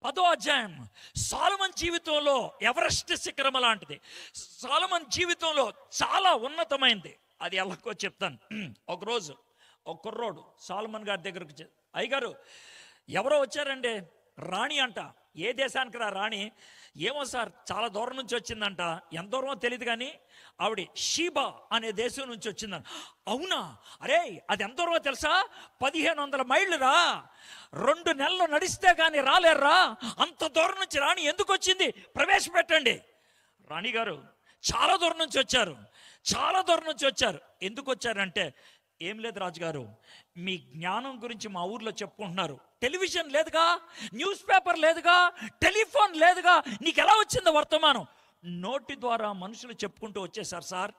10వ అధ్యాయం సొలొమోను జీవితంలో ఎవరెస్ట్ శిఖరం లాంటిది. సొలొమోను జీవితంలో చాలా ఉన్నతమైంది. అది ఎలాగో చెప్తాను. ఒకరోజు ఒక కుర్రోడు సొలొమోను గారి దగ్గరకు, అయ్యగారు ఎవరో వచ్చారండి, రాణి అంట. ఏ దేశానికి రా రాణి? ఏమో సార్, చాలా దూరం నుంచి వచ్చిందంట. ఎంత దూరమో తెలియదు కానీ ఆవిడ షీబా అనే దేశం నుంచి వచ్చిందంట. అవునా? అరే అది ఎంత దూరమో తెలుసా? 1500 మైళ్ళు రా, 2 నెలలు నడిస్తే కానీ రాలేర్రా. అంత దూరం నుంచి రాణి ఎందుకు వచ్చింది? ప్రవేశపెట్టండి. రాణి గారు చాలా దూరం నుంచి వచ్చారు, చాలా దూరం నుంచి వచ్చారు. ఎందుకు వచ్చారంటే, ఏం లేదు రాజుగారు, మీ జ్ఞానం గురించి మా ఊర్లో చెప్పుకుంటున్నారు. టెలివిజన్ లేదుగా, న్యూస్ పేపర్ లేదుగా, టెలిఫోన్ లేదుగా, నీకు ఎలా వచ్చిందో వర్తమానం? నోటి ద్వారా మనుషులు చెప్పుకుంటూ వచ్చేసారు సార్.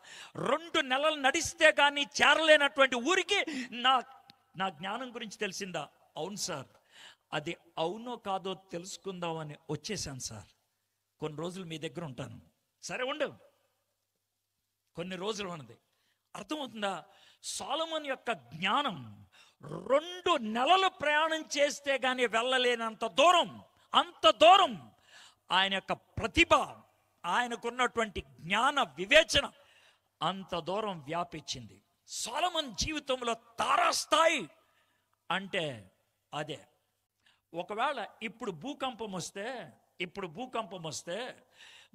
2 నెలలు నడిస్తే కానీ చేరలేనటువంటి ఊరికి నా జ్ఞానం గురించి తెలిసిందా? అవును సార్, అది అవునో కాదో తెలుసుకుందామని వచ్చేసాను సార్. కొన్ని రోజులు మీ దగ్గర ఉంటాను. సరే ఉండు, కొన్ని రోజులు అన్నది. అర్థమవుతుందా? సొలొమోను యొక్క జ్ఞానం 2 నెలలు ప్రయాణం చేస్తే కానీ వెళ్ళలేనంత దూరం, అంత దూరం ఆయన యొక్క ప్రతిభ, ఆయనకున్నటువంటి జ్ఞాన వివేచన అంత దూరం వ్యాపించింది. సొలొమోను జీవితంలో తారాస్థాయి అంటే అదే. ఒకవేళ ఇప్పుడు భూకంపం వస్తే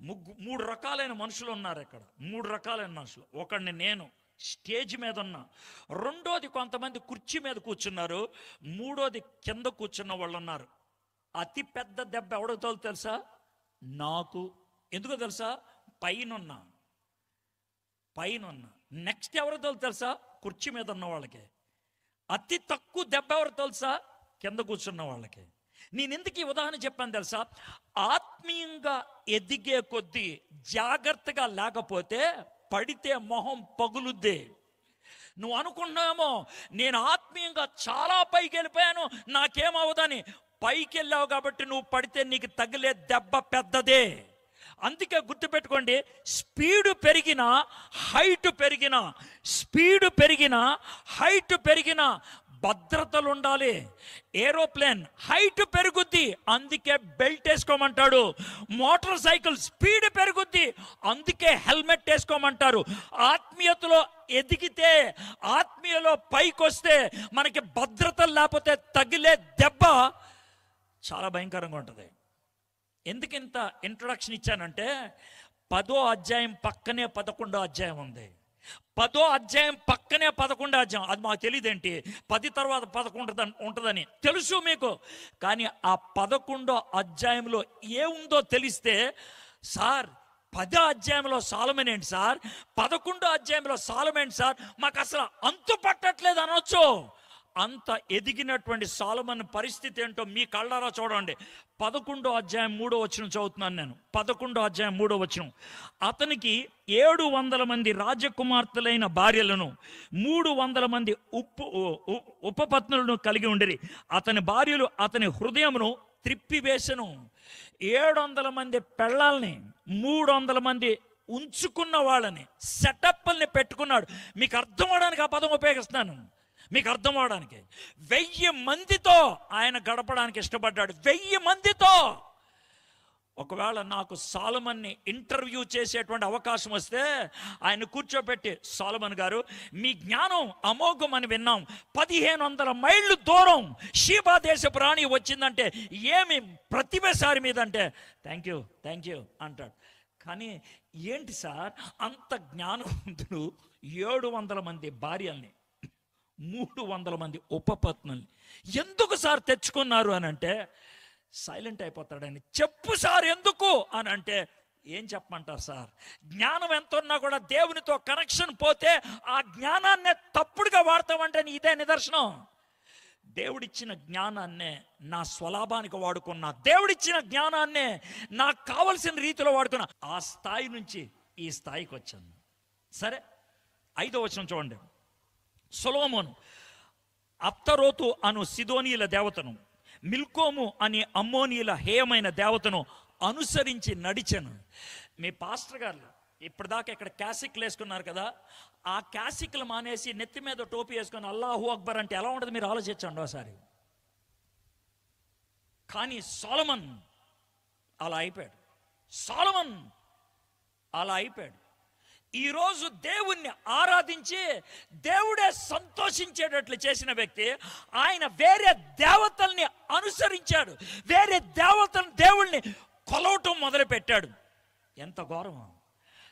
3 రకాలైన మనుషులు ఉన్నారు ఇక్కడ. 3 రకాలైన మనుషులు. ఒకడిని నేను స్టేజ్ మీద ఉన్నా, రెండోది కొంతమంది కుర్చీ మీద కూర్చున్నారు, మూడోది కింద కూర్చున్న వాళ్ళు ఉన్నారు. అతి పెద్ద దెబ్బ ఎవడో తెలుసా? నాకు. ఎందుకో తెలుసా? పైనున్నా. నెక్స్ట్ ఎవరో తెలుసా? కుర్చీ మీద ఉన్న వాళ్ళకి. అతి తక్కువ దెబ్బ ఎవరు తెలుసా? కింద కూర్చున్న వాళ్ళకి. నేను ఎందుకు ఈ ఉదాహరణ చెప్పాను తెలుసా? ఆత్మీయంగా ఎదిగే కొద్దీ జాగ్రత్తగా లేకపోతే పడితే మొహం పగులుద్దే. నువ్వు అనుకున్నామో నేను ఆత్మీయంగా చాలా పైకి వెళ్ళిపోయాను, నాకేమవుదని. పైకి వెళ్ళావు కాబట్టి నువ్వు పడితే నీకు తగిలే దెబ్బ పెద్దదే. అందుకే గుర్తుపెట్టుకోండి, స్పీడు పెరిగినా హైట్ పెరిగినా భద్రతలు ఉండాలి. ఏరోప్లేన్ హైట్ పెరుగుద్ది, అందుకే బెల్ట్ వేసుకోమంటాడు. మోటార్ సైకిల్ స్పీడ్ పెరుగుద్ది, అందుకే హెల్మెట్ వేసుకోమంటారు. ఆత్మీయతలో ఎదిగితే, ఆత్మీయలో పైకి వస్తే మనకి భద్రతలు లేకపోతే తగిలే దెబ్బ చాలా భయంకరంగా ఉంటుంది. ఎందుకు ఇంత ఇంట్రొడక్షన్ ఇచ్చానంటే, 10వ అధ్యాయం పక్కనే 11వ అధ్యాయం ఉంది. 10వ అధ్యాయం పక్కనే 11వ అధ్యాయం. అది మాకు తెలియదేంటి? 10 తర్వాత 11 ఉంటుందని తెలుసు మీకు. కానీ ఆ 11వ అధ్యాయంలో ఏముందో తెలిస్తే, సార్ 10వ అధ్యాయంలో సొలొమోను ఏంటి సార్, 11వ అధ్యాయంలో సొలొమోను ఏంటి సార్, మాకు అసలు అంతు పట్టట్లేదు అనొచ్చు. అంత ఎదిగినటువంటి సొలొమోను పరిస్థితి ఏంటో మీ కళ్ళారా చూడండి. 11వ అధ్యాయం 3వ వచనం చదువుతున్నాను నేను. 11వ అధ్యాయం 3వ వచనం. అతనికి 700 మంది రాజకుమార్తెలైన భార్యలను, 300 మంది ఉపపత్నులను కలిగి ఉండిరి. అతని భార్యలు అతని హృదయమును త్రిప్పివేసెను. 700 మంది పెళ్ళాలని, 300 మంది ఉంచుకున్న వాళ్ళని, సెటప్ల్ని పెట్టుకున్నాడు. మీకు అర్థం అవడానికి ఆ పదం ఉపయోగిస్తున్నాను, మీకు అర్థం అవడానికి. 1000 మందితో ఆయన గడపడానికి ఇష్టపడ్డాడు. 1000 మందితో. ఒకవేళ నాకు సొలొమోన్ని ఇంటర్వ్యూ చేసేటువంటి అవకాశం వస్తే ఆయన కూర్చోబెట్టి, సొలొమోను గారు మీ జ్ఞానం అమోఘం అని విన్నాం, 1500 మైళ్ళు దూరం షీబా దేశపు రాణి వచ్చిందంటే ఏమి ప్రతిభ సారి మీద అంటే, థ్యాంక్ యూ అంటాడు. కానీ ఏంటి సార్ అంత జ్ఞానవంతుడు 700 మంది భార్యల్ని, 300 మంది ఉపపత్నుల్ని ఎందుకు సార్ తెచ్చుకున్నారు అని అంటే, సైలెంట్ అయిపోతాడని. చెప్పు సార్ ఎందుకు అని అంటే, ఏం చెప్పమంటారు సార్, జ్ఞానం ఎంత ఉన్నా కూడా దేవునితో కనెక్షన్ పోతే ఆ జ్ఞానాన్నే తప్పుడుగా వాడతామంటే ఇదే నిదర్శనం. దేవుడిచ్చిన జ్ఞానాన్నే నా స్వలాభానికి వాడుకున్నా, దేవుడిచ్చిన జ్ఞానాన్నే నాకు కావలసిన రీతిలో వాడుకున్నా. ఆ స్థాయి నుంచి ఈ స్థాయికి వచ్చాను. సరే, 5వ వచనం చూడండి. సొలొమోను అప్తరోతు అను సిదోనీల దేవతను, మిల్కోము అని అమ్మోనీల హేయమైన దేవతను అనుసరించి నడిచాను. మీ పాస్టర్ గారు ఇప్పటిదాకా ఇక్కడ క్యాసిక్లు వేసుకున్నారు కదా, ఆ క్యాసిక్లు మానేసి నెత్తి మీద టోపీ వేసుకొని అల్లాహు అక్బర్ అంటే ఎలా ఉంటుంది మీరు ఆలోచించండి ఒకసారి. కానీ సొలొమన్ అలా అయిపోయాడు. సొలొమన్ అలా అయిపోయాడు. ఈరోజు దేవుణ్ణి ఆరాధించి దేవుడే సంతోషించేటట్లు చేసిన వ్యక్తి ఆయన వేరే దేవతల్ని అనుసరించాడు. వేరే దేవుళ్ళని కొలవటం మొదలుపెట్టాడు. ఎంత ఘోరం!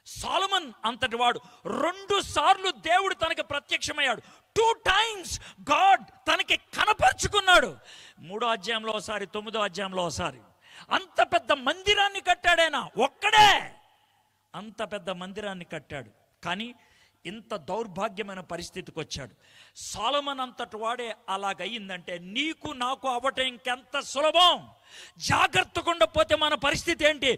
సొలొమన్ అంతటి వాడు 2 సార్లు దేవుడు తనకి ప్రత్యక్షమయ్యాడు. 2 times గాడ్ తనకి కనపరుచుకున్నాడు. 3వ అధ్యాయంలో ఒకసారి, 9వ అధ్యాయంలో ఒకసారి. అంత పెద్ద మందిరాన్ని కట్టాడైనా, ఒక్కడే అంత పెద్ద మందిరాన్ని కట్టాడు. కానీ ఇంత దౌర్భాగ్యమైన పరిస్థితికి వచ్చాడు. సొలొమన్ అంతటి వాడే అలాగయ్యిందంటే నీకు నాకు అవ్వటం ఇంకెంత సులభం. జాగ్రత్తగా ఉండకపోతే మన పరిస్థితి ఏంటి?